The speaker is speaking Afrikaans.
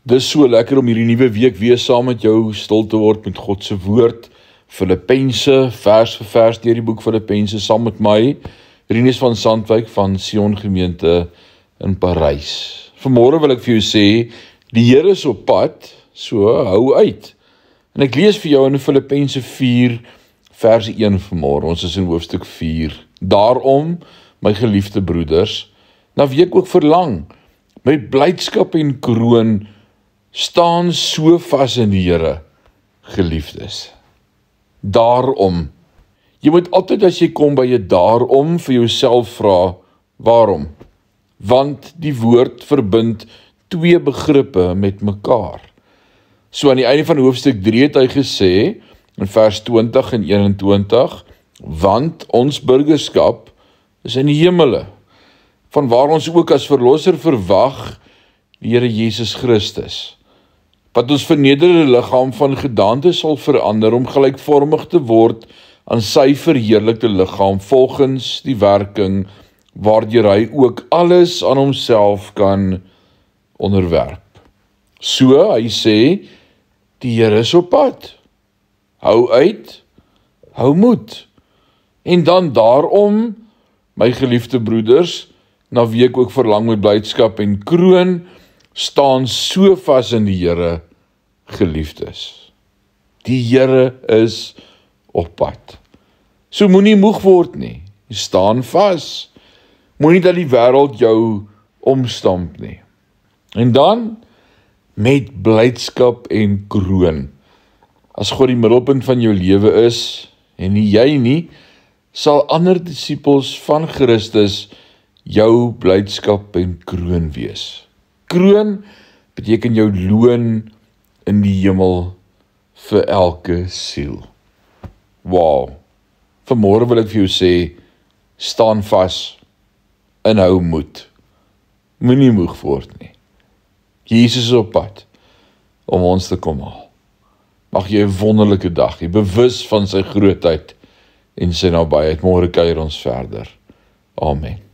Dis so lekker om hierdie nuwe week weer saam met jou stil te word met God se woord. Filippense, vers vir vers deur die boek Filippense saam met my, Rinus van Sandwyk van Sion Gemeente in Parys. Vanmôre wil ek vir jou sê, die Here is op pad, so hou uit. En ek lees vir jou in Filippense 4 vers 1 vanmôre. Ons is in hoofstuk 4. Daarom, my geliefde broeders, na wie ek ook verlang, met blydskap en kroon, staan so vas in die Here, geliefdes. Daarom. Jy moet altyd as jy kom by 'n daarom vir jouself vra, waarom? Want die woord verbind twee begrippe met mekaar. So aan die einde van hoofstuk 3 het hy gesê, in vers 20 en 21, want ons burgerskap is in die hemele, van waar ons ook as verlosser verwag, die Here Jesus Christus, wat ons vernederde liggaam van gedaante sal verander om gelykvormig te word aan sy verheerlikte liggaam volgens die werking waardeur hy ook alles aan homself kan onderwerp. So, hy sê, die Here is op pad. Hou uit, hou moed. En dan daarom, my geliefde broeders, na wie ek ook verlang met blydskap en kroon, staan so vas in die Here, geliefdes. Die Here is op pad. So moenie moeg word nie. Jy staan vas. Moenie dat die wêreld jou omstamp nie. En dan met blydskap en kroon. As God die middelpunt van jou lewe is en nie jy nie, sal ander disippels van Christus jou blydskap en kroon wees. Kroon beteken jou loon in die hemel vir elke siel. Wow. Vanmôre wil ek vir jou sê, staan vas en hou moed. Moenie moeg word nie. Jesus is op pad om ons te kom haal. Mag jy 'n wonderlike dag hê, bewus van sy grootheid en sy nabyheid. Môre kuier ons verder. Amen.